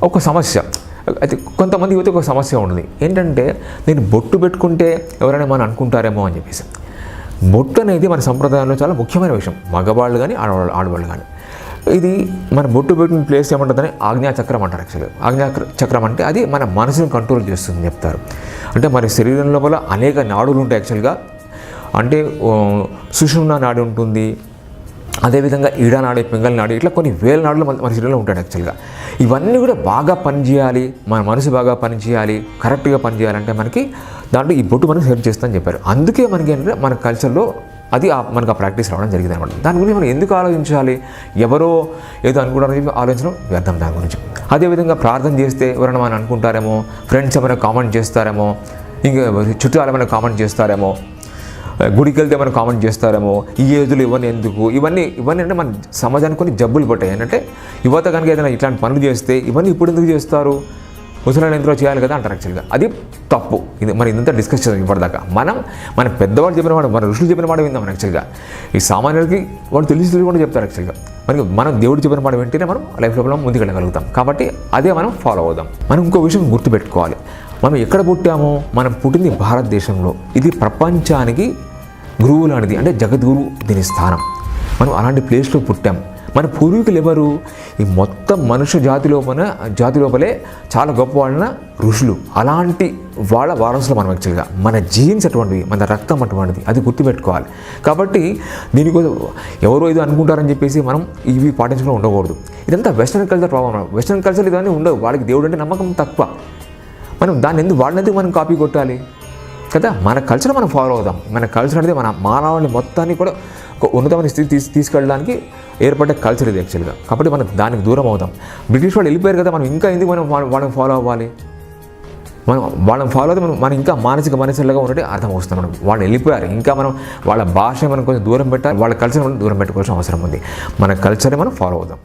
ఒక సమస్య. అయితే కొంతమంది యువత ఒక సమస్య ఉన్నది ఏంటంటే, నేను బొట్టు పెట్టుకుంటే ఎవరైనా మనం అనుకుంటారేమో అని చెప్పేసి. బొట్టు అనేది మన సంప్రదాయంలో చాలా ముఖ్యమైన విషయం, మగవాళ్ళు కానీ ఆడవాళ్ళు కానీ. ఇది మన బొట్టు పెట్టిన ప్లేస్ ఏమంటుందని ఆజ్ఞాచక్రం అంటారు. యాక్చువల్గా ఆజ్ఞాచక్రం అంటే అది మన మనసును కంట్రోల్ చేస్తుంది చెప్తారు. అంటే మన శరీరం లోపల అనేక నాడులు ఉంటాయి యాక్చువల్గా. అంటే సుషుమ్నా నాడి ఉంటుంది, అదేవిధంగా ఈడా నాడి, పింగళ నాడి, ఇట్లా కొన్ని వేల నాడులు మన శరీరంలో ఉంటాయి యాక్చువల్గా. ఇవన్నీ కూడా బాగా పనిచేయాలి, మన మనసు బాగా పనిచేయాలి, కరెక్ట్గా పనిచేయాలంటే మనకి దాంట్లో ఈ బొట్టు మనకి హెల్ప్ చేస్తుందని చెప్పారు. అందుకే మనకి ఏంటంటే మన కల్చర్లో అది మనకు ఆ ప్రాక్టీస్ రావడం జరిగింది అనమాట. దాని గురించి మనం ఎందుకు ఆలోచించాలి, ఎవరో ఏదో అనుకుంటారని చెప్పి ఆలోచించడం వ్యర్థం దాని గురించి. అదేవిధంగా ప్రార్థన చేస్తే ఎవరైనా మనం అనుకుంటారేమో, ఫ్రెండ్స్ ఏమైనా కామెంట్ చేస్తారేమో, ఇంకా చుట్టాలు ఏమైనా కామెంట్ చేస్తారేమో, గుడికి వెళ్తే ఏమైనా కామెంట్ చేస్తారేమో, ఈ ఏజ్లో ఇవన్నీ ఎందుకు, ఇవన్నీ అంటే మన సమాజానికి కొన్ని జబ్బులు పట్టాయి. ఏంటంటే యువత కనుక ఏదైనా ఇట్లాంటి పనులు చేస్తే ఇవన్నీ ఇప్పుడు ఎందుకు చేస్తారు, ముసలాయన ఎంతో చేయాలి కదా అంటారు యాక్చువల్గా. అది తప్పు. ఇది మరి ఇదంతా డిస్కస్ చేద్దాం ఇప్పటిదాకా. మన పెద్దవాళ్ళు చెప్పిన వాడు, మన ఋషులు చెప్పిన మాట విందాం యాక్చువల్గా. ఈ సామాన్యుడికి వాళ్ళు తెలిసి కూడా చెప్తారు యాక్చువల్గా. మనకి మనం దేవుడు చెప్పిన మాట వింటేనే మనం లైఫ్ లోపల ముందుకెళ్ళగలుగుతాం. కాబట్టి అదే మనం ఫాలో అవుదాం. మనం ఇంకో విషయం గుర్తుపెట్టుకోవాలి, మనం ఎక్కడ పుట్టామో, మనం పుట్టింది భారతదేశంలో. ఇది ప్రపంచానికి గురువు లాంటిది, అంటే జగద్గురు దీని స్థానం. మనం అలాంటి ప్లేస్లో పుట్టాం. మన పూర్వీకులు ఎవరు, ఈ మొత్తం మనుష్య జాతి లోపలే చాలా గొప్ప వాళ్ళ ఋషులు. అలాంటి వాళ్ళ వారసులు మనం యాక్చువల్గా. మన జీన్స్ అటువంటివి, మన రక్తం అటువంటిది, అది గుర్తుపెట్టుకోవాలి. కాబట్టి దీనికోసం ఎవరో ఏదో అనుకుంటారని చెప్పేసి మనం ఇవి పాటించకుండా ఉండకూడదు. ఇదంతా వెస్ట్రన్ కల్చర్ ప్రభావం. వెస్ట్రన్ కల్చర్ ఇవన్నీ ఉండవు. వాళ్ళకి దేవుడు అంటే నమ్మకం తక్కువ. మనం వాళ్ళని మనం కాపీ కొట్టాలి కదా. మన కల్చర్ మనం ఫాలో అవుదాం. మన కల్చర్ అనేది మన మానవాళి మొత్తాన్ని కూడా ఒక ఉన్నతమైన స్థితి తీసుకెళ్ళడానికి ఏర్పడ్డ కల్చర్ ఇది యాక్చువల్గా. కాబట్టి మనం దానికి దూరం అవుదాం. బ్రిటిష్ వాళ్ళు వెళ్ళిపోయారు కదా, మనం ఇంకా ఎందుకు వాళ్ళని ఫాలో అవ్వాలి? వాళ్ళని ఫాలో అయితే మనం ఇంకా మానసికలాగా ఉన్నట్టు అర్థం వస్తుంది. మనం వాళ్ళు వెళ్ళిపోయారు, ఇంకా మనం వాళ్ళ భాష మనం కొంచెం దూరం పెట్టాలి, వాళ్ళ కల్చర్ మనం దూరం పెట్టుకోవాల్సిన అవసరం ఉంది. మన కల్చర్ని మనం ఫాలో అవుదాం.